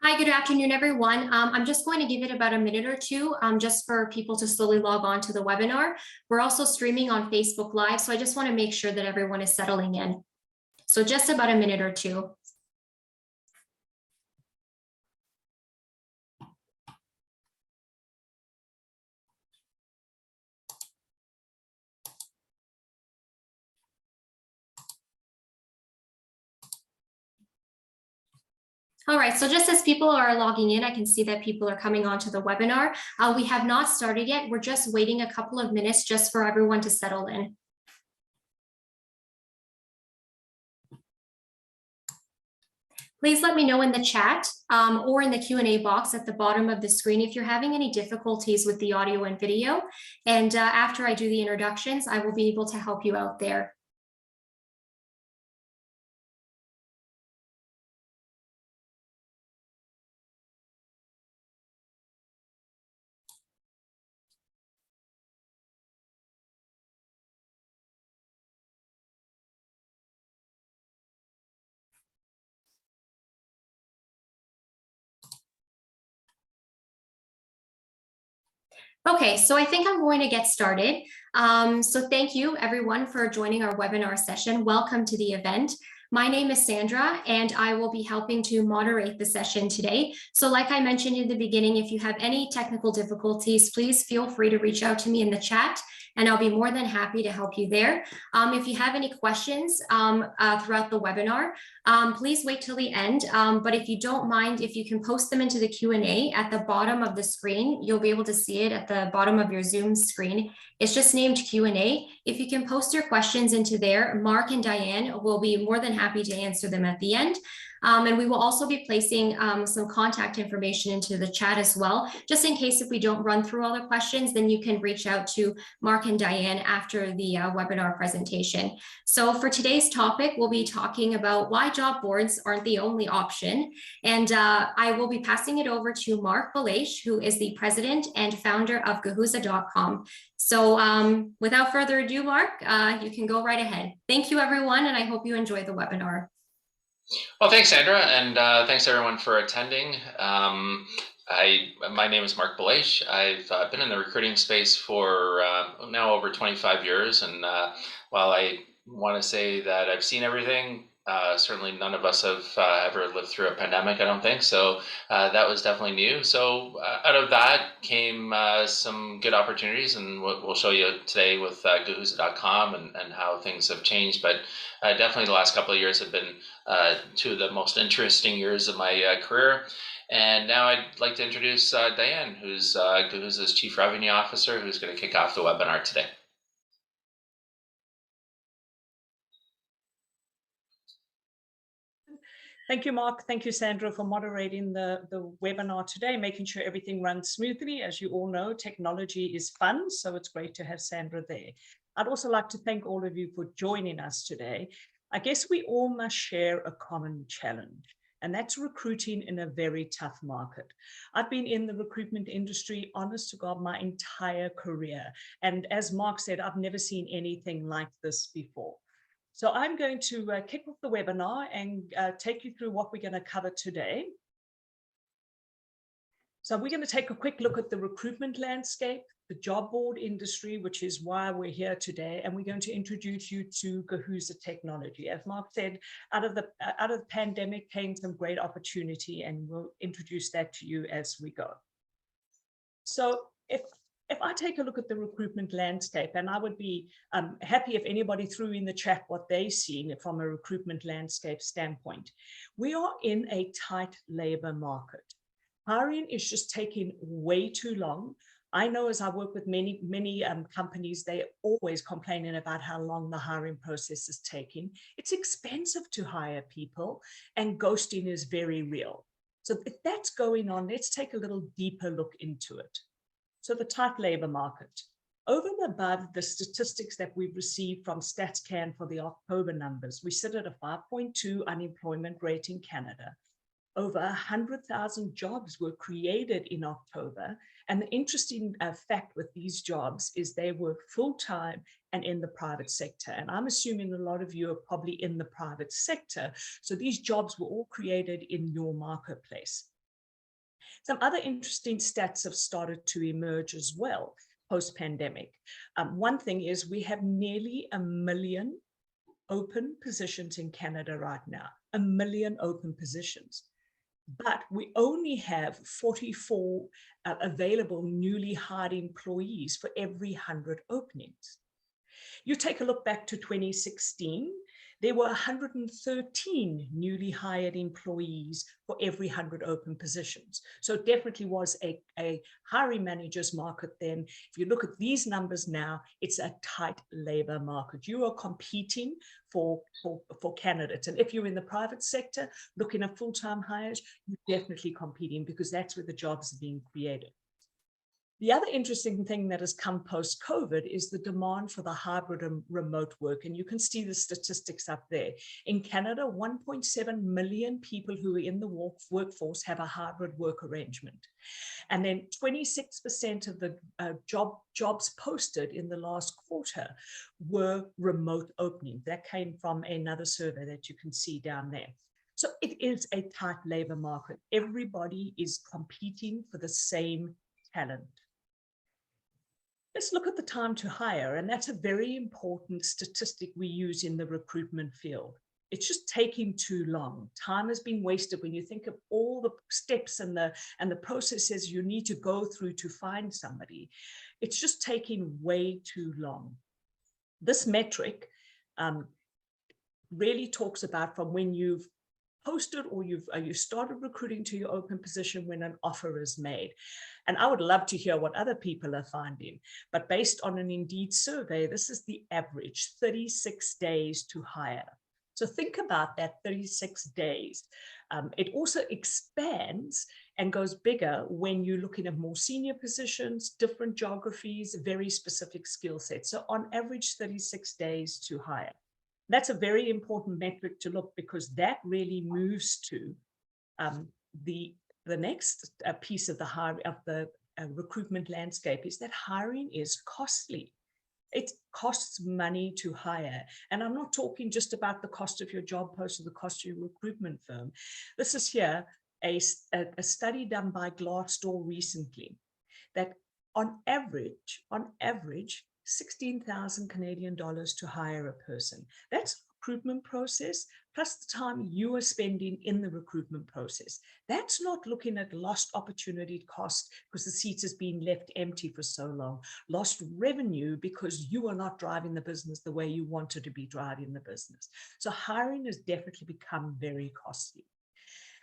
Hi, good afternoon, everyone. I'm just going to give it about a minute or two just for people to slowly log on to the webinar. We're also streaming on Facebook Live, so I just want to make sure that everyone is settling in. So just about a minute or two. All right, so just as people are logging in, I can see that people are coming onto the webinar. We have not started yet. We're just waiting a couple of minutes just for everyone to settle in. Please let me know in the chat or in the Q&A box at the bottom of the screen if you're having any difficulties with the audio and video. And after I do the introductions, I will be able to help you out there. Okay, so I think I'm going to get started. So thank you everyone for joining our webinar session. Welcome to the event. My name is Sandra, and I will be helping to moderate the session today. So like I mentioned in the beginning, if you have any technical difficulties, please feel free to reach out to me in the chat, and I'll be more than happy to help you there. If you have any questions throughout the webinar, please wait till the end. But if you don't mind, if you can post them into the Q&A at the bottom of the screen, you'll be able to see it at the bottom of your Zoom screen. It's just named Q&A. If you can post your questions into there, Marc and Dianne will be more than happy to answer them at the end. And we will also be placing some contact information into the chat as well, just in case if we don't run through all the questions, then you can reach out to Marc and Dianne after the webinar presentation. So for today's topic, we'll be talking about why job boards aren't the only option. And I will be passing it over to Marc Belaiche, who is the president and founder of Guhuza.com. So without further ado, Marc, you can go right ahead. Thank you, everyone, and I hope you enjoy the webinar. Well, thanks, Sandra, and thanks everyone for attending. My name is Marc Belaiche. I've been in the recruiting space for now over 25 years, and while I want to say that I've seen everything, certainly none of us have ever lived through a pandemic, I don't think, so that was definitely new. So out of that came some good opportunities, and we'll show you today with Guhuza.com and how things have changed, but definitely the last couple of years have been two of the most interesting years of my career. And now I'd like to introduce Dianne, who's Guhuza's Chief Revenue Officer, who's going to kick off the webinar today. Thank you, Marc. Thank you, Sandra, for moderating the webinar today, making sure everything runs smoothly. As you all know, technology is fun, so it's great to have Sandra there. I'd also like to thank all of you for joining us today. I guess we all must share a common challenge, and that's recruiting in a very tough market. I've been in the recruitment industry, honest to God, my entire career. And as Marc said, I've never seen anything like this before. So I'm going to kick off the webinar and take you through what we're going to cover today. So we're going to take a quick look at the recruitment landscape, the job board industry, which is why we're here today, and we're going to introduce you to Guhuza technology. As Marc said, out of the pandemic came some great opportunity, and we'll introduce that to you as we go. So if I take a look at the recruitment landscape, and I would be happy if anybody threw in the chat what they're seeing from a recruitment landscape standpoint. We are in a tight labor market. Hiring is just taking way too long. I know as I work with many companies, they're always complaining about how long the hiring process is taking. It's expensive to hire people, and ghosting is very real. So if that's going on, let's take a little deeper look into it. So the tight labor market. Over and above the statistics that we've received from StatsCan for the October numbers, we sit at a 5.2 unemployment rate in Canada. Over 100,000 jobs were created in October. And the interesting fact with these jobs is they work full-time and in the private sector. And I'm assuming a lot of you are probably in the private sector. So these jobs were all created in your marketplace. Some other interesting stats have started to emerge as well post-pandemic. One thing is we have nearly 1 million open positions in Canada right now, 1 million open positions. But we only have 44 available newly hired employees for every 100 openings. You take a look back to 2016, there were 113 newly hired employees for every 100 open positions. So it definitely was a hiring manager's market then. If you look at these numbers now, it's a tight labor market. You are competing for candidates. And if you're in the private sector looking at full-time hires, you're definitely competing because that's where the jobs are being created. The other interesting thing that has come post-COVID is the demand for the hybrid and remote work. And you can see the statistics up there. In Canada, 1.7 million people who are in the workforce have a hybrid work arrangement. And then 26% of the jobs posted in the last quarter were remote openings. That came from another survey that you can see down there. So it is a tight labor market. Everybody is competing for the same talent. Let's look at the time to hire, and that's a very important statistic we use in the recruitment field. It's just taking too long. Time has been wasted when you think of all the steps and the processes you need to go through to find somebody. It's just taking way too long. This metric really talks about from when you've posted or you started recruiting to your open position when an offer is made. And I would love to hear what other people are finding, but based on an Indeed survey, this is the average 36 days to hire. So think about that 36 days. It also expands and goes bigger when you're looking at more senior positions, different geographies, very specific skill sets. So on average, 36 days to hire. That's a very important metric to look because that really moves to the next piece of the recruitment landscape is that hiring is costly. It costs money to hire. And I'm not talking just about the cost of your job post or the cost of your recruitment firm. This is here a study done by Glassdoor recently that on average, 16,000 Canadian dollars to hire a person. That's the recruitment process, plus the time you are spending in the recruitment process. That's not looking at lost opportunity cost because the seat has been left empty for so long, lost revenue because you are not driving the business the way you wanted to be driving the business. So hiring has definitely become very costly.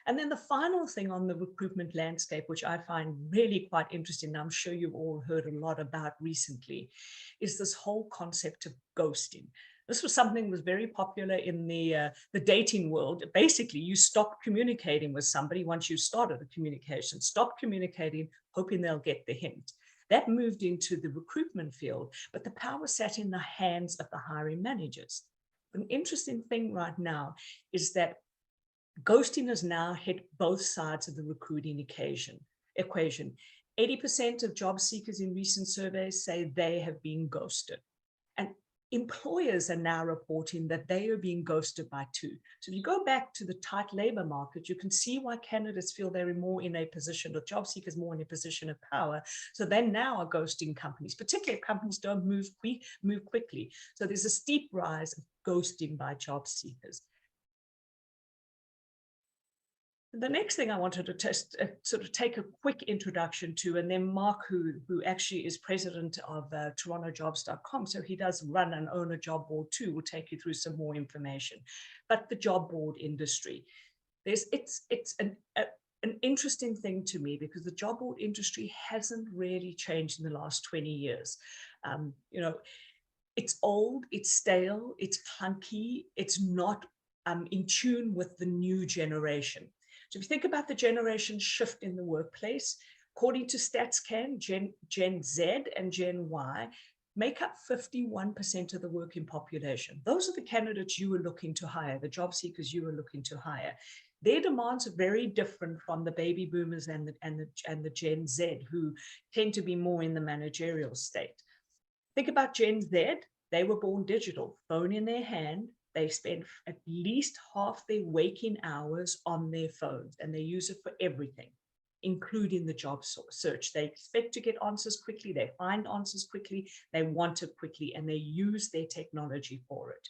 And then the final thing on the recruitment landscape, which I find really quite interesting, and I'm sure you've all heard a lot about recently, is this whole concept of ghosting. This was something that was very popular in the dating world. Basically, you stop communicating with somebody once you started a communication. Stop communicating, hoping they'll get the hint. That moved into the recruitment field, but the power sat in the hands of the hiring managers. An interesting thing right now is that ghosting has now hit both sides of the recruiting equation. 80% of job seekers in recent surveys say they have been ghosted. And employers are now reporting that they are being ghosted by too. So if you go back to the tight labor market, you can see why candidates feel they're more in a position, or job seekers more in a position of power. So they now are ghosting companies, particularly if companies don't move quickly. So there's a steep rise of ghosting by job seekers. The next thing I wanted to sort of take a quick introduction to, and then Marc, who actually is president of TorontoJobs.com, so he does run and own a job board too, will take you through some more information. But the job board industry, it's an interesting thing to me because the job board industry hasn't really changed in the last 20 years. It's old, it's stale, it's clunky, it's not in tune with the new generation. So if you think about the generation shift in the workplace, according to StatsCan, Gen Z and Gen Y make up 51% of the working population. Those are the candidates you are looking to hire, the job seekers you are looking to hire. Their demands are very different from the baby boomers and the Gen Z, who tend to be more in the managerial state. Think about Gen Z. They were born digital, phone in their hand. They spend at least half their waking hours on their phones and they use it for everything. including the job search. They expect to get answers quickly, they find answers quickly, they want it quickly, and they use their technology for it.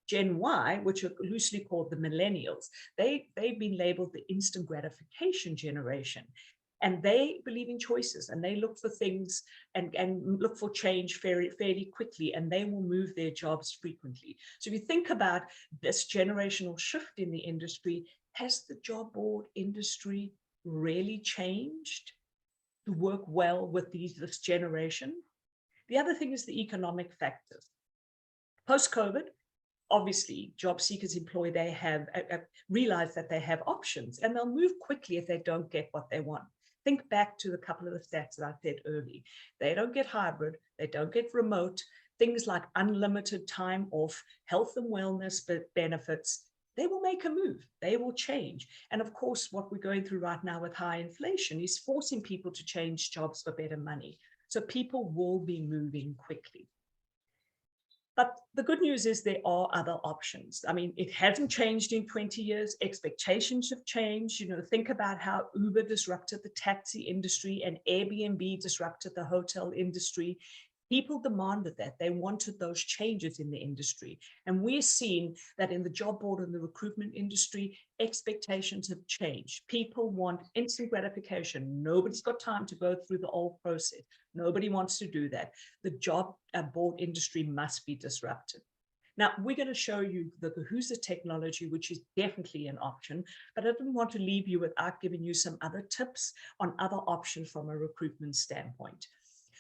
Gen Y, which are loosely called the millennials, they've been labeled the instant gratification generation. And they believe in choices, and they look for things and look for change fairly quickly, and they will move their jobs frequently. So if you think about this generational shift in the industry, has the job board industry really changed to work well with this generation? The other thing is the economic factors. Post-COVID, obviously, job seekers employ, they have realized that they have options, and they'll move quickly if they don't get what they want. Think back to a couple of the stats that I said early. They don't get hybrid, they don't get remote, things like unlimited time off, health and wellness benefits. They will make a move, they will change. And of course, what we're going through right now with high inflation is forcing people to change jobs for better money. So people will be moving quickly. But the good news is there are other options. I mean, it hasn't changed in 20 years. Expectations have changed. You know, think about how Uber disrupted the taxi industry and Airbnb disrupted the hotel industry. People demanded that. They wanted those changes in the industry. And we're seeing that in the job board and the recruitment industry, expectations have changed. People want instant gratification. Nobody's got time to go through the old process. Nobody wants to do that. The job board industry must be disrupted. Now, we're going to show you the Guhuza technology, which is definitely an option, but I didn't want to leave you without giving you some other tips on other options from a recruitment standpoint.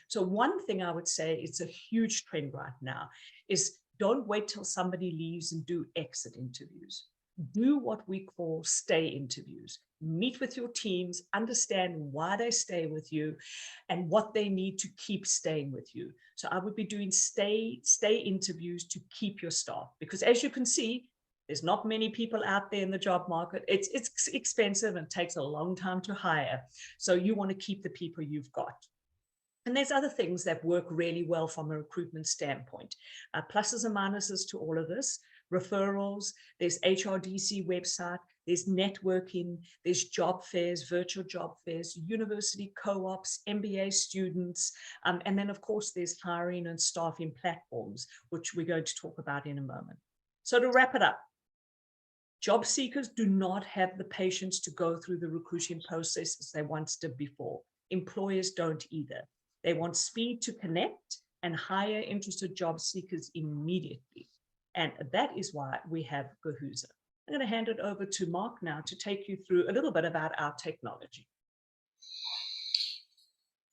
So one thing I would say, it's a huge trend right now, is don't wait till somebody leaves and do exit interviews. Do what we call stay interviews. Meet with your teams, understand why they stay with you and what they need to keep staying with you. So I would be doing stay interviews to keep your staff, because as you can see, there's not many people out there in the job market. It's expensive and takes a long time to hire. So you want to keep the people you've got. And there's other things that work really well from a recruitment standpoint. Pluses and minuses to all of this. Referrals, there's HRDC website, there's networking, there's job fairs, virtual job fairs, university co-ops, MBA students, and then of course there's hiring and staffing platforms, which we're going to talk about in a moment. So to wrap it up, job seekers do not have the patience to go through the recruiting process as they once did before. Employers don't either. They want speed to connect and hire interested job seekers immediately. And that is why we have Guhuza. I'm going to hand it over to Marc now to take you through a little bit about our technology.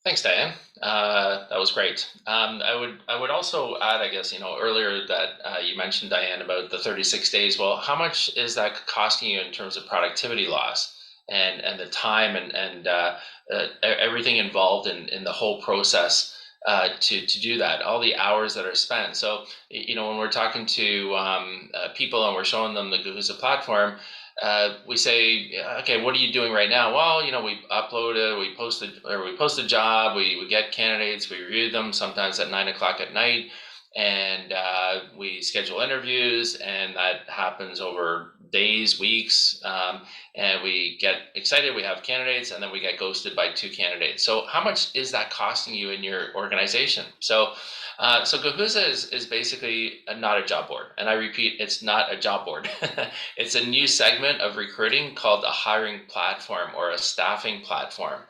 Thanks, Dianne. That was great. I would also add, I guess, earlier that you mentioned, Dianne, about the 36 days. Well, how much is that costing you in terms of productivity loss and the time and everything involved in the whole process to do that, all the hours that are spent. So, when we're talking to people and we're showing them the Guhuza platform, we say, okay, what are you doing right now? Well, we uploaded, we post a job, we get candidates, we review them sometimes at 9 o'clock at night, and we schedule interviews, and that happens over days, weeks, and we get excited, we have candidates, and then we get ghosted by 2 candidates. So how much is that costing you in your organization? So Guhuza is basically not a job board. And I repeat, it's not a job board. It's a new segment of recruiting called a hiring platform or a staffing platform.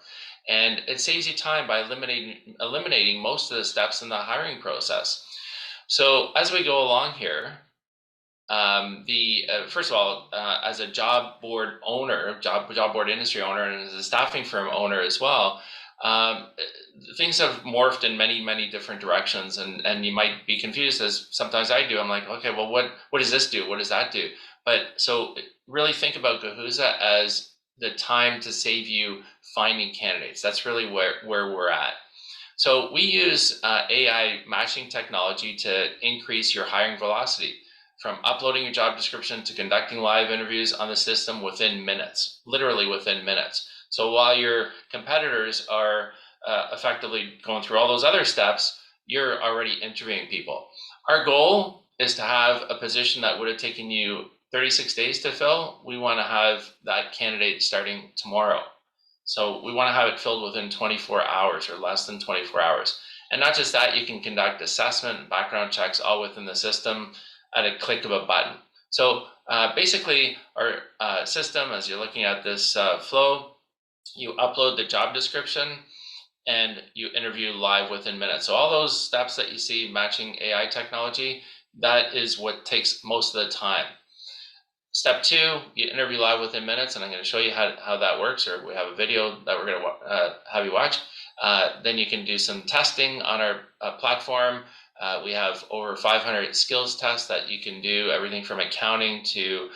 And it saves you time by eliminating most of the steps in the hiring process. So as we go along here, first of all, as a job board owner, job board industry owner, and as a staffing firm owner as well, things have morphed in many different directions, and you might be confused, as sometimes I do. I'm like, okay, well, what does this do? What does that do? But so really think about Guhuza as the time to save you finding candidates. That's really where we're at. So we use AI matching technology to increase your hiring velocity, from uploading your job description to conducting live interviews on the system within minutes, literally within minutes. So while your competitors are effectively going through all those other steps, you're already interviewing people. Our goal is to have a position that would have taken you 36 days to fill. We want to have that candidate starting tomorrow. So we want to have it filled within 24 hours or less than 24 hours. And not just that, you can conduct assessment and background checks all within the system at a click of a button. So basically our system, as you're looking at this flow, you upload the job description and you interview live within minutes. So all those steps that you see matching AI technology, that is what takes most of the time. Step 2, you interview live within minutes, and I'm going to show you how that works, or we have a video that we're going to have you watch. Then you can do some testing on our platform. We have over 500 skills tests that you can do, everything from accounting to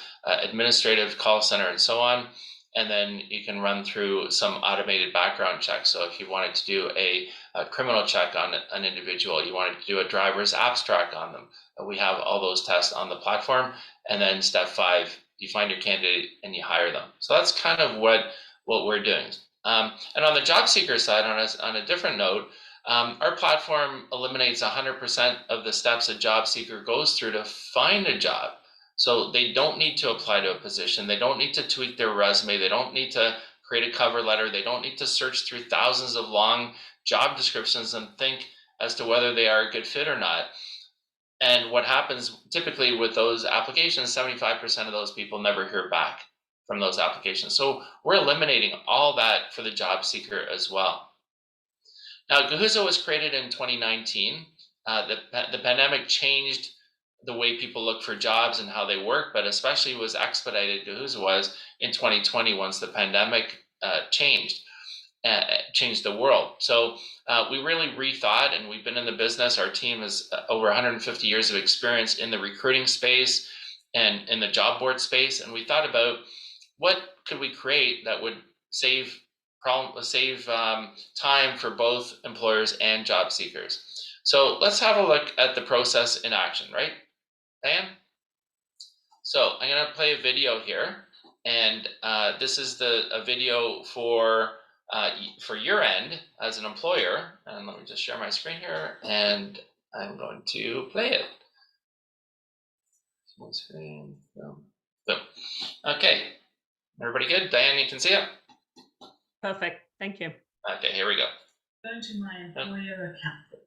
administrative, call center, and so on. And then you can run through some automated background checks. So if you wanted to do a criminal check on an individual, you wanted to do a driver's abstract on them, we have all those tests on the platform. And then step 5, you find your candidate and you hire them. So that's kind of what we're doing. And on the job seeker side, on a different note, our platform eliminates 100% of the steps a job seeker goes through to find a job. So they don't need to apply to a position. They don't need to tweak their resume. They don't need to create a cover letter. They don't need to search through thousands of long job descriptions and think as to whether they are a good fit or not. And what happens typically with those applications, 75% of those people never hear back from those applications. So we're eliminating all that for the job seeker as well. Now, Guhuza was created in 2019. The pandemic changed the way people look for jobs and how they work, but especially was expedited, Guhuza was, in 2020 once the pandemic changed the world. So we really rethought, and we've been in the business. Our team has over 150 years of experience in the recruiting space and in the job board space. And we thought about what could we create that would save time for both employers and job seekers. So let's have a look at the process in action, right, Dianne? So I'm going to play a video here, and this is a video for your end as an employer. And let me just share my screen here, and I'm going to play it. My screen. Boom. Okay, everybody good? Dianne, you can see it? Perfect. Thank you. Okay, here we go. Go to my employer account.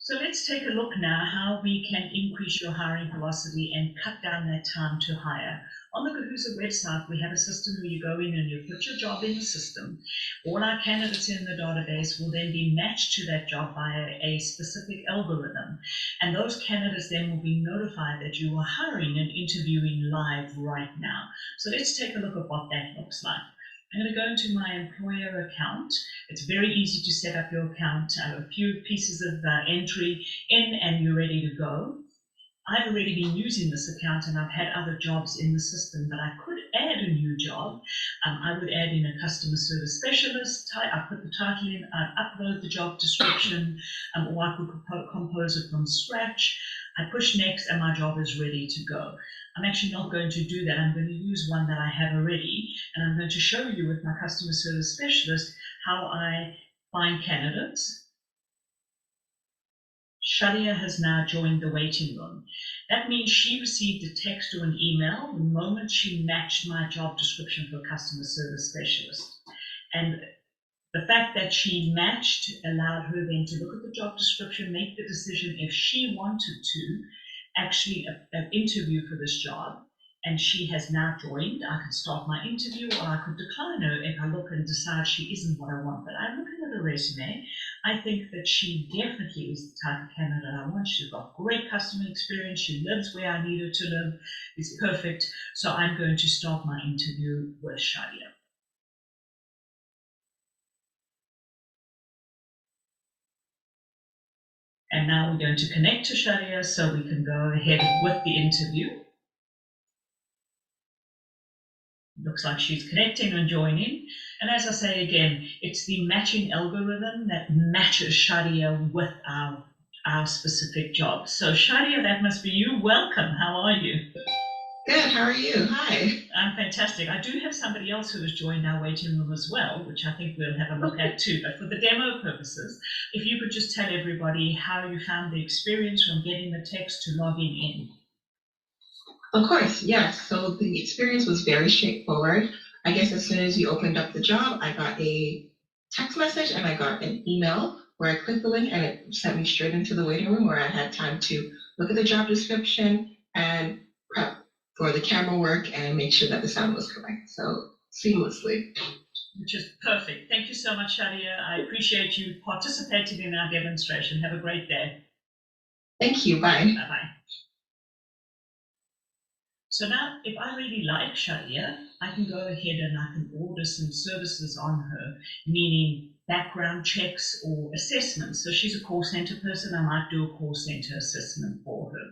So let's take a look now how we can increase your hiring velocity and cut down that time to hire. On the Guhuza website, we have a system where you go in and you put your job in the system. All our candidates in the database will then be matched to that job via a specific algorithm. And those candidates then will be notified that you are hiring and interviewing live right now. So let's take a look at what that looks like. I'm going to go into my employer account. It's very easy to set up your account. I have a few pieces of entry in and you're ready to go. I've already been using this account and I've had other jobs in the system, but I could add a new job. I would add in a customer service specialist. I put the title in, I upload the job description, or I could compose it from scratch. I push next and my job is ready to go. I'm actually not going to do that. I'm going to use one that I have already, and I'm going to show you with my customer service specialist how I find candidates. Shadia has now joined the waiting room. That means she received a text or an email the moment she matched my job description for customer service specialist. And the fact that she matched allowed her then to look at the job description, make the decision if she wanted to actually interview for this job, and she has now joined. I could start my interview or I could decline her if I look and decide she isn't what I want. But I'm looking at her resume. I think that she definitely is the type of candidate I want. She's got great customer experience. She lives where I need her to live. It's perfect. So I'm going to start my interview with Shadia. And now we're going to connect to Shadia so we can go ahead with the interview. Looks like she's connecting and joining. And as I say again, it's the matching algorithm that matches Shadia with our specific job. So Shadia, that must be you. Welcome. How are you? Good. How are you? Hi. I'm fantastic. I do have somebody else who has joined our waiting room as well, which I think we'll have a look at too. But for the demo purposes, if you could just tell everybody how you found the experience from getting the text to logging in. Of course, yes. So the experience was very straightforward. I guess as soon as you opened up the job, I got a text message and I got an email where I clicked the link and it sent me straight into the waiting room where I had time to look at the job description and prep for the camera work and make sure that the sound was correct. So seamlessly. Which is perfect. Thank you so much, Shadia. I appreciate you participating in our demonstration. Have a great day. Thank you. Bye. Bye-bye. So now, if I really like Shadia, I can go ahead and I can order some services on her, meaning background checks or assessments. So she's a call center person. I might do a call center assessment for her.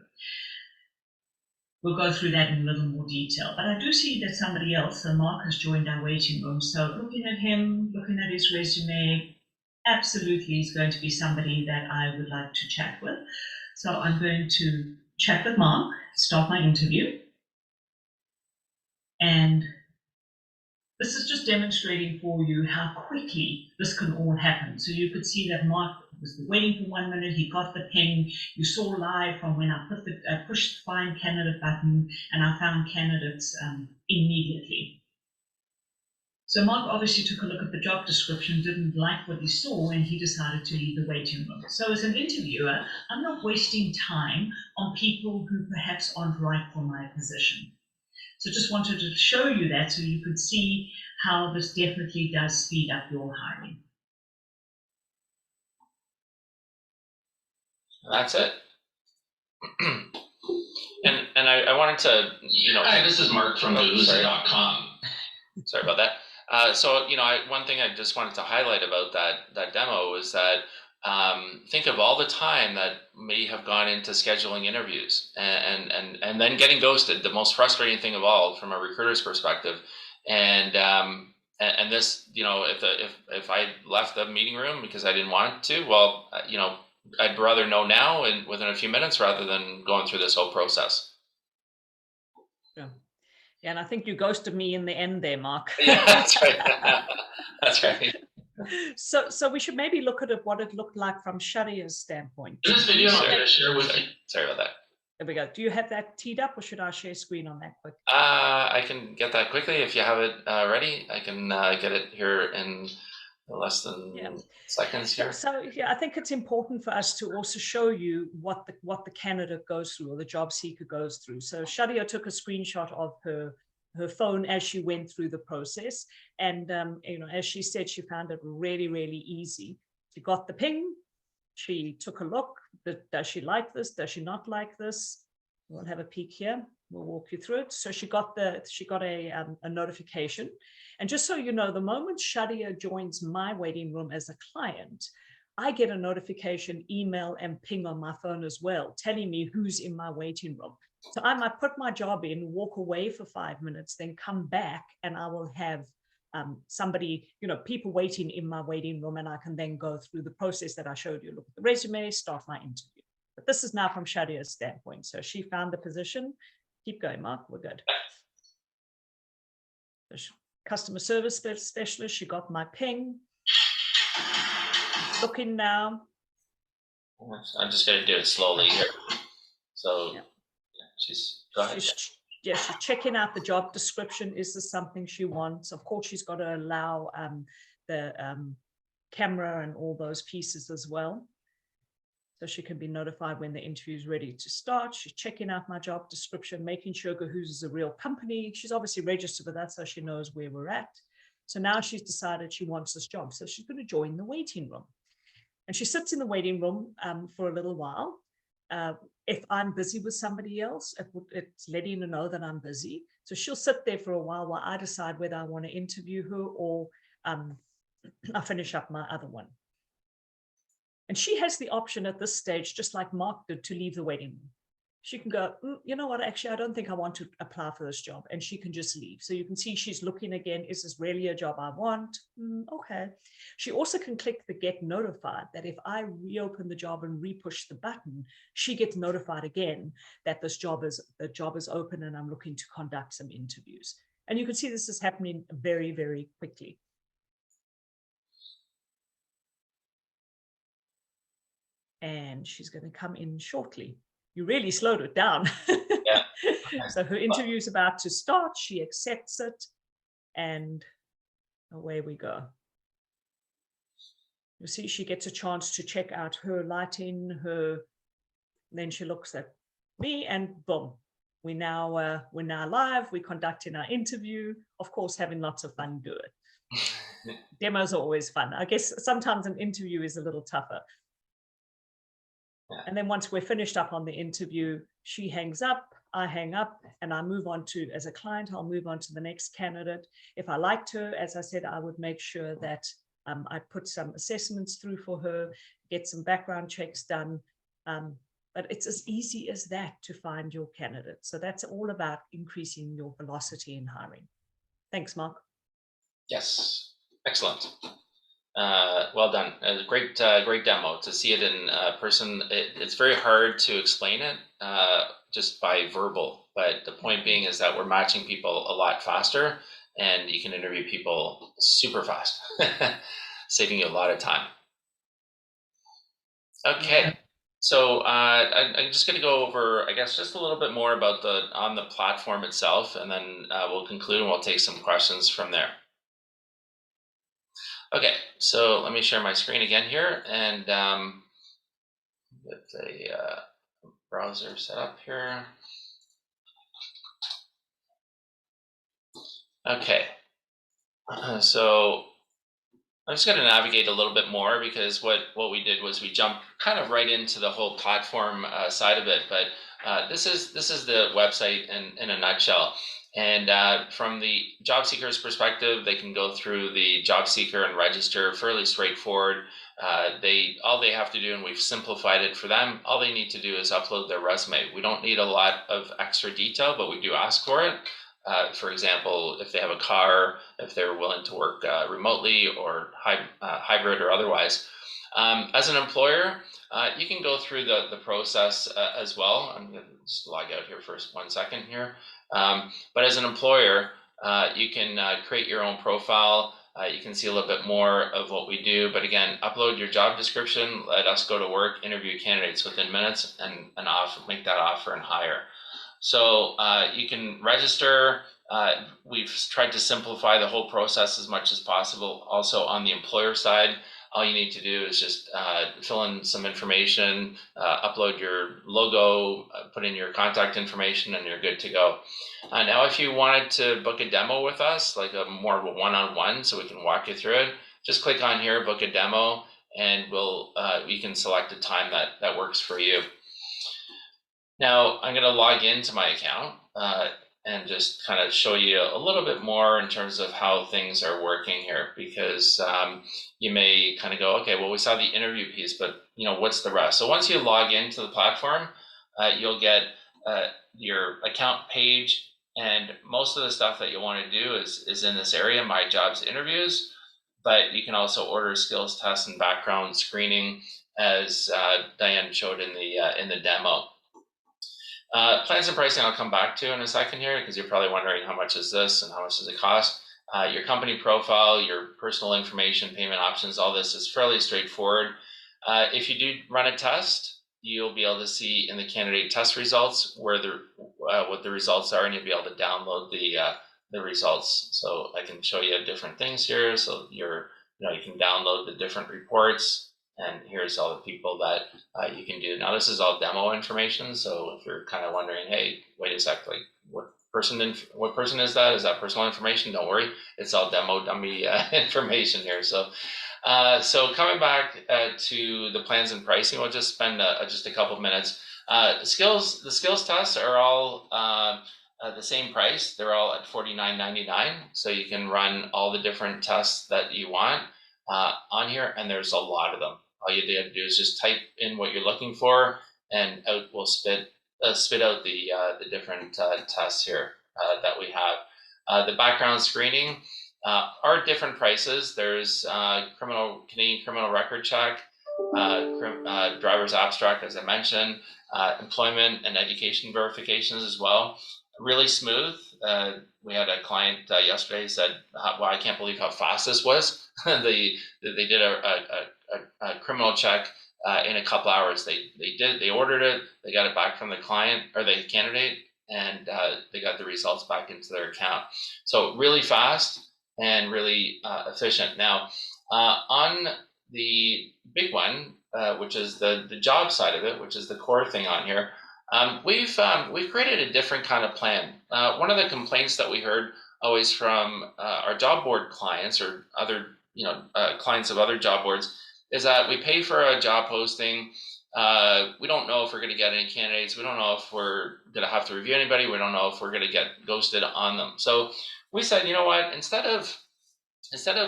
We'll go through that in a little more detail. But I do see that somebody else, so Marc, has joined our waiting room. So looking at him, looking at his resume, absolutely he's going to be somebody that I would like to chat with. So I'm going to chat with Marc, start my interview. And this is just demonstrating for you how quickly this can all happen. So you could see that Marc was waiting for 1 minute, he got the pen. You saw live from when I pushed the find candidate button and I found candidates immediately. So Marc obviously took a look at the job description, didn't like what he saw, and he decided to leave the waiting room. So as an interviewer, I'm not wasting time on people who perhaps aren't right for my position. So just wanted to show you that so you could see how this definitely does speed up your hiring. That's it. and I wanted to, Hi, this is Marc from Guhuza.com. Sorry about that. So, one thing I just wanted to highlight about that demo is that think of all the time that may have gone into scheduling interviews and then getting ghosted, the most frustrating thing of all from a recruiter's perspective. And this, if I left the meeting room because I didn't want to, well, I'd rather know now and within a few minutes rather than going through this whole process. Yeah, and I think you ghosted me in the end there, Marc. Yeah, that's right. That's right. So we should maybe look at what it looked like from Shadia's standpoint. In this video, I'm going to share with you. Sorry about that. There we go. Do you have that teed up or should I share screen on that quick? I can get that quickly. If you have it ready, I can get it here in less than seconds here. So yeah, I think it's important for us to also show you what the candidate goes through or the job seeker goes through. So Shadia took a screenshot of her phone as she went through the process. And, as she said, she found it really, really easy. She got the ping. She took a look. Does she like this? Does she not like this? We'll have a peek here. We'll walk you through it. So she got a notification. And just so you know, the moment Shadia joins my waiting room as a client, I get a notification, email, and ping on my phone as well, telling me who's in my waiting room. So I might put my job in, walk away for 5 minutes, then come back, and I will have somebody, people waiting in my waiting room, and I can then go through the process that I showed you. Look at the resume, start my interview. But this is now from Shadia's standpoint. So she found the position. Keep going, Marc. We're good. Customer service specialist. She got my ping. Looking now. I'm just going to do it slowly here. So go ahead. She's checking out the job description. Is this something she wants? Of course, she's got to allow the camera and all those pieces as well. So she can be notified when the interview is ready to start. She's checking out my job description, making sure Guhuza is a real company. She's obviously registered with that, so she knows where we're at. So now she's decided she wants this job. So she's going to join the waiting room. And she sits in the waiting room for a little while. If I'm busy with somebody else, it's letting her know that I'm busy. So she'll sit there for a while I decide whether I want to interview her or I finish up my other one. And she has the option at this stage, just like Marc did, to leave the waiting room. She can go, you know what, actually, I don't think I want to apply for this job. And she can just leave. So you can see she's looking again. Is this really a job I want? Okay. She also can click the get notified, that if I reopen the job and re-push the button, she gets notified again that the job is open and I'm looking to conduct some interviews. And you can see this is happening very, very quickly. And she's going to come in shortly. You really slowed it down. Yeah. So her interview is about to start. She accepts it. and away we go. You see, she gets a chance to check out her lighting, then she looks at me, and boom, we're now live. We're conducting our interview, of course, having lots of fun do it. Demos are always fun. I guess sometimes an interview is a little tougher. And then once we're finished up on the interview, she hangs up, I hang up, and I move on to, as a client, I'll move on to the next candidate. If I liked her, as I said, I would make sure that I put some assessments through for her, get some background checks done. But it's as easy as that to find your candidate. So that's all about increasing your velocity in hiring. Thanks, Marc. Yes, excellent. Well done. Great demo. To see it in person, it's very hard to explain it just by verbal. But the point being is that we're matching people a lot faster, and you can interview people super fast, saving you a lot of time. Okay. So I'm just going to go over, I guess, just a little bit more about on the platform itself, and then we'll conclude and we'll take some questions from there. Okay, so let me share my screen again here, and get the browser set up here. Okay, so I'm just going to navigate a little bit more, because what we did was we jumped kind of right into the whole platform side of it. But this is the website in a nutshell. And from the job seeker's perspective, they can go through the job seeker and register, fairly straightforward. All they have to do, and we've simplified it for them, all they need to do is upload their resume. We don't need a lot of extra detail, but we do ask for it. For example, if they have a car, if they're willing to work remotely or hybrid or otherwise. As an employer, you can go through the process as well. I'm going to just log out here for 1 second here. But as an employer, you can create your own profile. You can see a little bit more of what we do. But again, upload your job description, let us go to work, interview candidates within minutes, and make that offer and hire. So you can register. We've tried to simplify the whole process as much as possible. Also on the employer side, all you need to do is just fill in some information, upload your logo, put in your contact information, and you're good to go. Now, if you wanted to book a demo with us, like more of a one-on-one, so we can walk you through it, just click on here, book a demo, and we can select a time that works for you. Now, I'm going to log into my account and just kind of show you a little bit more in terms of how things are working here, because you may kind of go, okay, well, we saw the interview piece, but what's the rest? So once you log into the platform, you'll get your account page, and most of the stuff that you want to do is in this area, My Jobs Interviews, but you can also order skills tests and background screening, as Dianne showed in the demo. Plans and pricing I'll come back to in a second here, because you're probably wondering how much is this and how much does it cost. Your company profile, your personal information, payment options, all this is fairly straightforward. If you do run a test, you'll be able to see in the candidate test results what the results are, and you'll be able to download the results. So I can show you different things here. So you can download the different reports. And here's all the people that you can do. Now, this is all demo information. So if you're kind of wondering, hey, wait a sec, like what person is that? Is that personal information? Don't worry, it's all dummy information here. So coming back to the plans and pricing, we'll just spend just a couple of minutes. The skills tests are all the same price. They're all at $49.99. So you can run all the different tests that you want on here, and there's a lot of them. All you have to do is just type in what you're looking for, and out will spit out the different tests here that we have. The background screening are different prices. There's Canadian criminal record check, driver's abstract, as I mentioned, employment and education verifications as well. Really smooth. We had a client yesterday who said, "Wow, I can't believe how fast this was." They did a criminal check in a couple hours. They ordered it, they got it back from the client or the candidate, and they got the results back into their account. So really fast. and really efficient. Now, on the big one, which is the job side of it, which is the core thing on here, we've created a different kind of plan. One of the complaints that we heard always from our job board clients or other clients of other job boards is that we pay for a job posting. We don't know if we're going to get any candidates. We don't know if we're going to have to review anybody. We don't know if we're going to get ghosted on them. So we said, you know what, instead of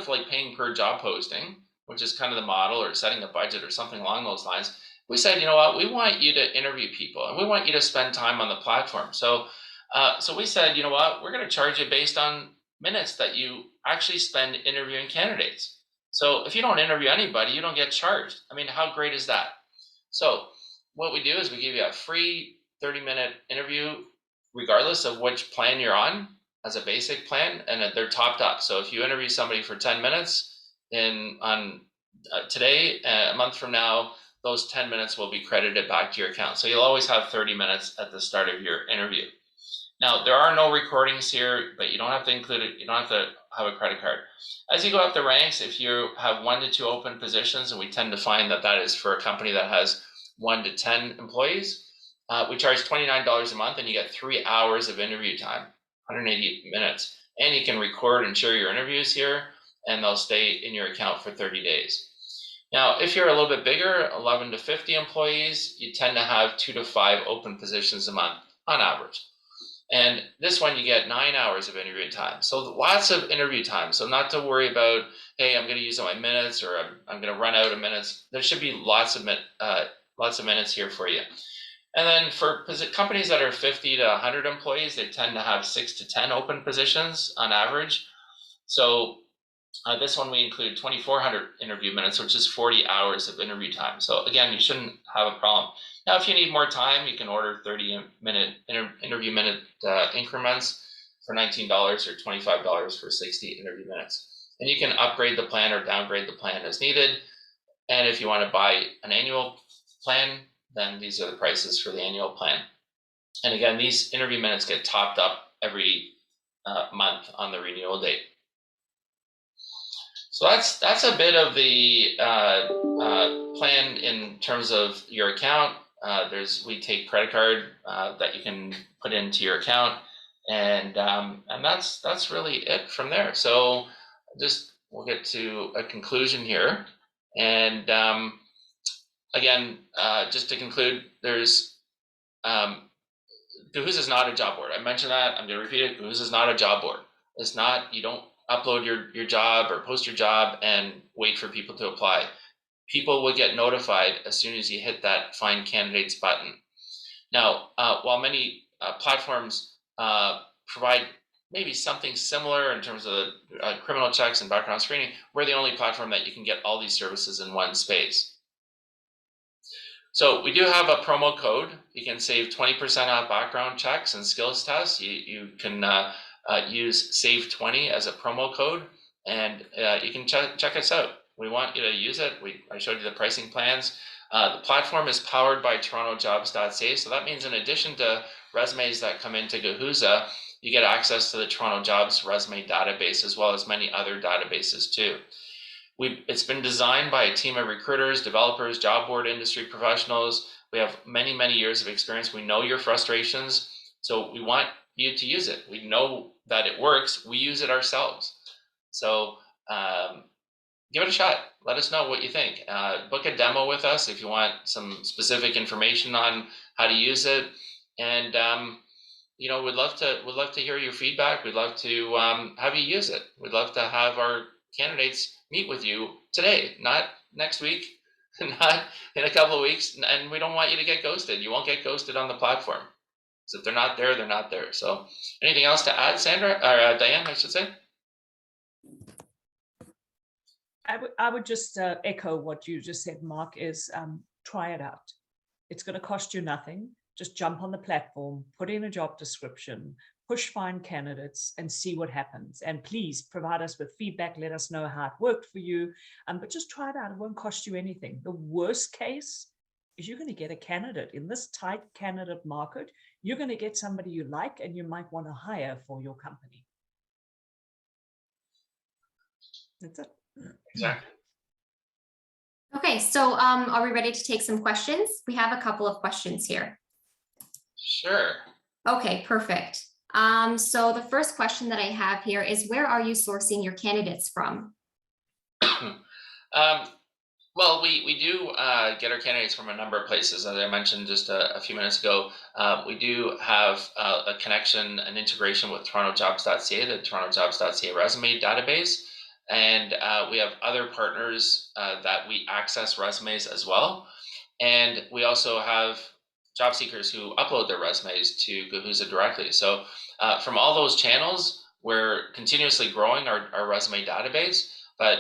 like paying per job posting, which is kind of the model, or setting a budget or something along those lines, we said, you know what, we want you to interview people and we want you to spend time on the platform. So we said, you know what, we're going to charge you based on minutes that you actually spend interviewing candidates. So if you don't interview anybody, you don't get charged. I mean, how great is that? So what we do is we give you a free 30-minute interview, regardless of which plan you're on, as a basic plan, and they're topped up. So if you interview somebody for 10 minutes today, a month from now, those 10 minutes will be credited back to your account. So you'll always have 30 minutes at the start of your interview. Now, there are no recordings here, but you don't have to include it. You don't have to have a credit card. As you go up the ranks, if you have 1 to 2 open positions, and we tend to find that is for a company that has 1 to 10 employees, we charge $29 a month, and you get 3 hours of interview time, 180 minutes. And you can record and share your interviews here, and they'll stay in your account for 30 days. Now, if you're a little bit bigger, 11 to 50 employees, you tend to have 2 to 5 open positions a month on average. And this one, you get 9 hours of interview time. So lots of interview time. So not to worry about, hey, I'm going to use up my minutes, or I'm going to run out of minutes. There should be lots of minutes here for you. And then for companies that are 50 to 100 employees, they tend to have 6 to 10 open positions on average. So this one, we include 2,400 interview minutes, which is 40 hours of interview time. So again, you shouldn't have a problem. Now, if you need more time, you can order 30-minute interview minute increments for $19 or $25 for 60 interview minutes. And you can upgrade the plan or downgrade the plan as needed. And if you want to buy an annual plan, then these are the prices for the annual plan. And again, these interview minutes get topped up every month on the renewal date. So that's a bit of the plan in terms of your account. We take credit card that you can put into your account, and that's really it from there. So we'll get to a conclusion here, and again, just to conclude, there's Guhuza is not a job board. I mentioned that. I'm going to repeat it. Guhuza is not a job board. It's not. You don't upload your job or post your job and wait for people to apply. People will get notified as soon as you hit that Find Candidates button. Now, while many platforms provide maybe something similar in terms of criminal checks and background screening, we're the only platform that you can get all these services in one space. So we do have a promo code. You can save 20% off background checks and skills tests. You can use SAVE20 as a promo code, and you can check us out. We want you to use it. I showed you the pricing plans. The platform is powered by TorontoJobs.ca, so that means in addition to resumes that come into Guhuza, you get access to the Toronto Jobs resume database, as well as many other databases too. It's been designed by a team of recruiters, developers, job board industry professionals. We have many, many years of experience. We know your frustrations, so we want you to use it. We know that it works. We use it ourselves. So give it a shot. Let us know what you think. Book a demo with us if you want some specific information on how to use it. And we'd love to hear your feedback. We'd love to have you use it. We'd love to have our candidates meet with you today, not next week, not in a couple of weeks. And we don't want you to get ghosted. You won't get ghosted on the platform. So if they're not there, they're not there. So anything else to add, Sandra, or Dianne, I should say? I would just echo what you just said, Marc, is try it out. It's going to cost you nothing. Just jump on the platform, put in a job description, push Find Candidates, and see what happens. And please provide us with feedback. Let us know how it worked for you. But just try it out. It won't cost you anything. The worst case is you're going to get a candidate. In this tight candidate market, you're going to get somebody you like and you might want to hire for your company. That's it. Exactly. Okay, so are we ready to take some questions? We have a couple of questions here. Sure. Okay, perfect. So the first question that I have here is, where are you sourcing your candidates from? Well, we do get our candidates from a number of places. As I mentioned just a few minutes ago, we do have a connection, an integration with TorontoJobs.ca, the TorontoJobs.ca resume database. And we have other partners that we access resumes as well. And we also have job seekers who upload their resumes to Guhuza directly. So from all those channels, we're continuously growing our resume database, but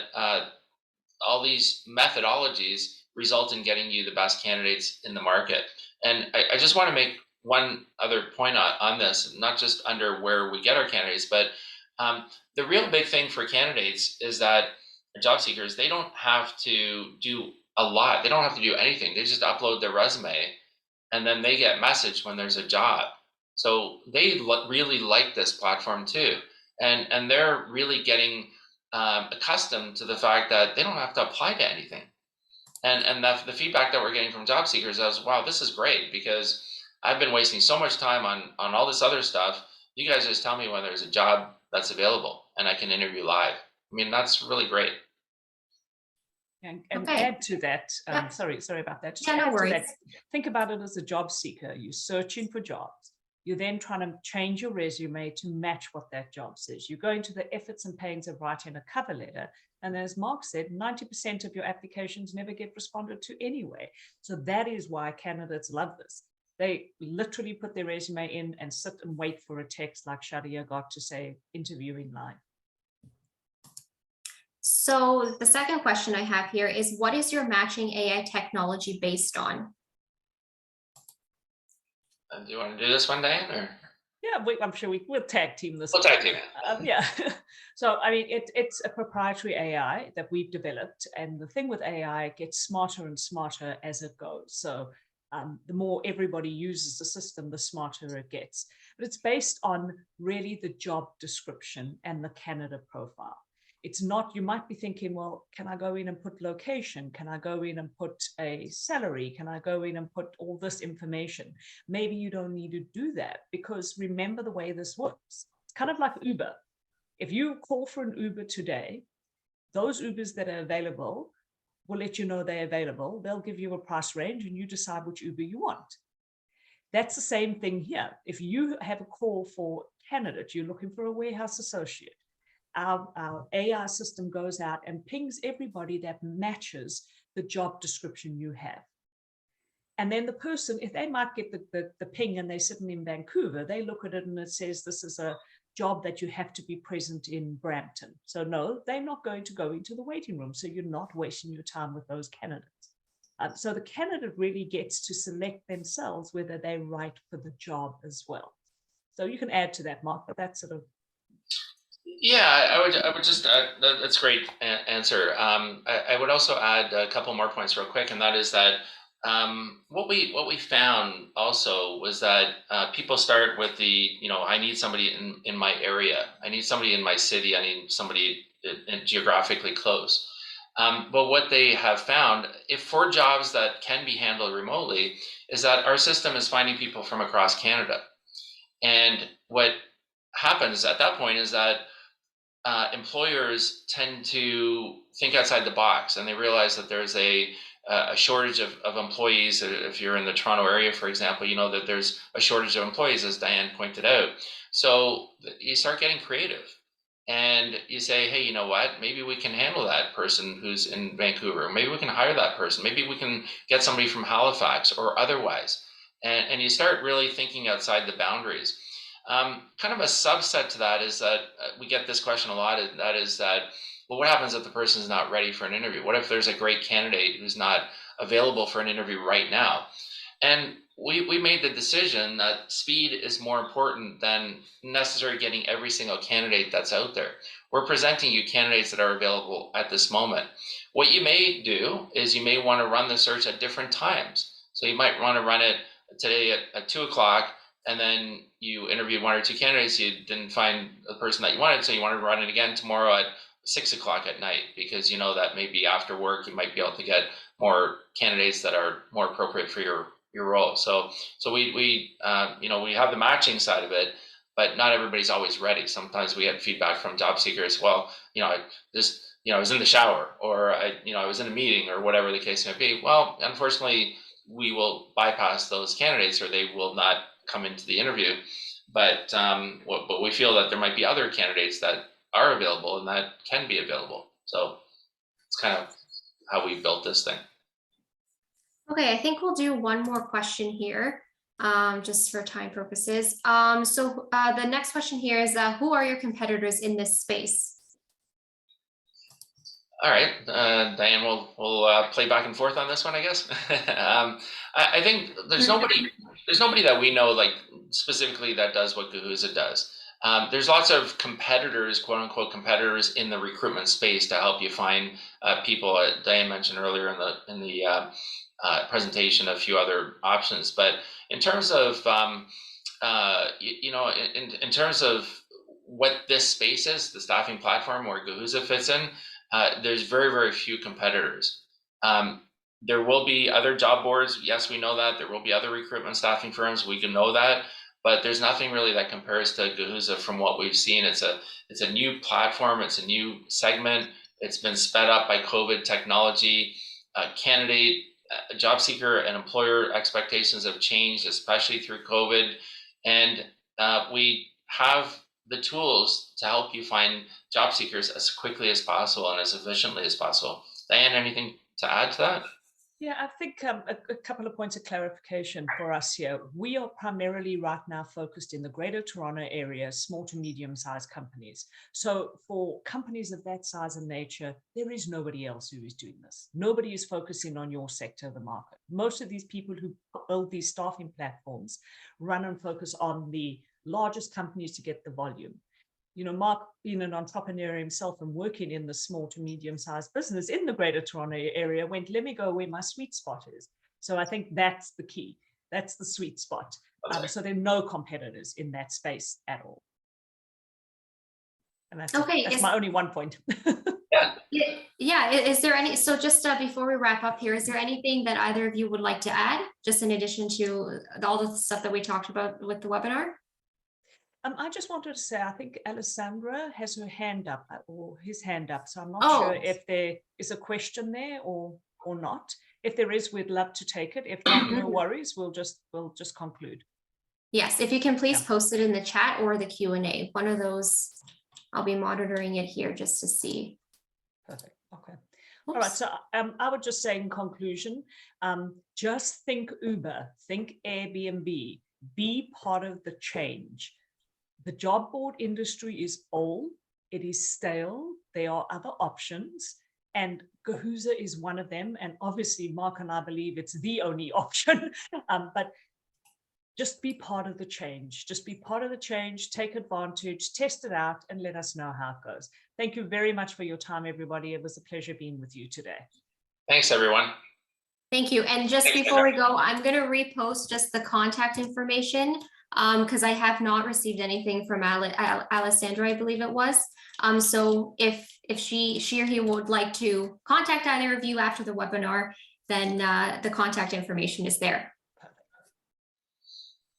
all these methodologies result in getting you the best candidates in the market. And I just want to make one other point on this, not just under where we get our candidates, but the real big thing for candidates is that job seekers, they don't have to do a lot. They don't have to do anything. They just upload their resume and then they get messaged when there's a job. So they really like this platform too. And they're really getting accustomed to the fact that they don't have to apply to anything. And the feedback that we're getting from job seekers is, wow, this is great, because I've been wasting so much time on all this other stuff. You guys just tell me when there's a job that's available and I can interview live. I mean, that's really great. And Okay. add to that, Yeah. sorry about that. Just Yeah, no add to worries. that, think about it as a job seeker. You're searching for jobs. You're then trying to change your resume to match what that job says. You go into the efforts and pains of writing a cover letter. And as Marc said, 90% of your applications never get responded to anyway. So that is why candidates love this. They literally put their resume in and sit and wait for a text like Shadia got to say, interviewing live. So the second question I have here is, what is your matching AI technology based on? Do you want to do this one, Dianne? Or? Yeah, I'm sure we'll tag team this. We'll tag team it. Yeah. So, I mean, it's a proprietary AI that we've developed. And the thing with AI, it gets smarter and smarter as it goes. So the more everybody uses the system, the smarter it gets. But it's based on really the job description and the candidate profile. It's not, you might be thinking, well, can I go in and put location? Can I go in and put a salary? Can I go in and put all this information? Maybe you don't need to do that, because remember the way this works. It's kind of like Uber. If you call for an Uber today, those Ubers that are available will let you know they're available. They'll give you a price range and you decide which Uber you want. That's the same thing here. If you have a call for candidate, you're looking for a warehouse associate, our AI system goes out and pings everybody that matches the job description you have. And then the person, if they might get the ping and they're sitting in Vancouver, they look at it and it says, this is a job that you have to be present in Brampton. So no, they're not going to go into the waiting room. So you're not wasting your time with those candidates. So the candidate really gets to select themselves whether they're right for the job as well. So you can add to that, Marc, but that's sort of. Yeah, I would just that's a great answer. I would also add a couple more points real quick, and that is that what we found also was that people start with the, I need somebody in my area, I need somebody in my city, I need somebody geographically close. But what they have found, if for jobs that can be handled remotely, is that our system is finding people from across Canada. And what happens at that point is that employers tend to think outside the box, and they realize that there's a shortage of employees. If you're in the Toronto area, for example, you know that there's a shortage of employees, as Dianne pointed out. So you start getting creative, and you say, hey, you know what? Maybe we can handle that person who's in Vancouver. Maybe we can hire that person. Maybe we can get somebody from Halifax or otherwise. And you start really thinking outside the boundaries. Kind of a subset to that is that we get this question a lot, and that is that, well, what happens if the person is not ready for an interview? What if there's a great candidate who's not available for an interview right now? And we made the decision that speed is more important than necessarily getting every single candidate that's out there. We're presenting you candidates that are available at this moment. What you may do is you may want to run the search at different times. So you might want to run it today at 2 o'clock, and then you interviewed 1 or 2 candidates, you didn't find the person that you wanted, so you wanted to run it again tomorrow at 6 o'clock at night, because you know that maybe after work you might be able to get more candidates that are more appropriate for your role. So we have the matching side of it, but not everybody's always ready. Sometimes we get feedback from job seekers. Well, I was in the shower, or I was in a meeting, or whatever the case may be. Well, unfortunately, we will bypass those candidates, or they will not come into the interview. But we feel that there might be other candidates that are available and that can be available. So it's kind of how we built this thing. Okay, I think we'll do one more question here, just for time purposes. So the next question here is, who are your competitors in this space? All right, Diane, we'll play back and forth on this one, I guess. I think there's nobody that we know, like, specifically that does what Guhuza does. There's lots of competitors, quote unquote competitors, in the recruitment space to help you find people. Diane mentioned earlier in the presentation a few other options, but in terms of in terms of what this space is, the staffing platform where Guhuza fits in, there's very, very few competitors. There will be other job boards. Yes, we know that. There will be other recruitment staffing firms. We can know that, but there's nothing really that compares to Guhuza from what we've seen. It's a new platform. It's a new segment. It's been sped up by COVID technology. Candidate, job seeker, and employer expectations have changed, especially through COVID. And we have the tools to help you find job seekers as quickly as possible and as efficiently as possible. Diane, anything to add to that? Yeah, I think a couple of points of clarification for us here. We are primarily right now focused in the Greater Toronto area, small to medium-sized companies. So for companies of that size and nature, there is nobody else who is doing this. Nobody is focusing on your sector of the market. Most of these people who build these staffing platforms run and focus on the largest companies to get the volume. Marc, being an entrepreneur himself and working in the small to medium-sized business in the Greater Toronto area, went, let me go where my sweet spot is. So I think that's the key. That's the sweet spot. So there are no competitors in that space at all. And that's my only one point. Yeah. Is there any, so just before we wrap up here, is there anything that either of you would like to add, just in addition to all the stuff that we talked about with the webinar? I just wanted to say, I think Alessandra has her hand up, or his hand up. So I'm not sure if there is a question there or not. If there is, we'd love to take it. If not, no worries. We'll just conclude. Yes, if you can please post it in the chat or the Q&A. One of those, I'll be monitoring it here just to see. Perfect. Okay. All right. So I would just say in conclusion, just think Uber, think Airbnb, be part of the change. The job board industry is old, it is stale, there are other options, and Guhuza is one of them. And obviously, Marc and I believe it's the only option, but just be part of the change. Just be part of the change, take advantage, test it out, and let us know how it goes. Thank you very much for your time, everybody. It was a pleasure being with you today. Thanks, everyone. Thank you. And just before we go, I'm going to repost just the contact information, because I have not received anything from Alessandra, I believe it was. So if she or he would like to contact either of you after the webinar, then the contact information is there.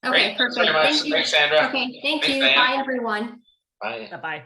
Okay, perfect. Thank you. Thanks, Sandra. Okay, thank you. Bye, everyone. Bye. Bye-bye.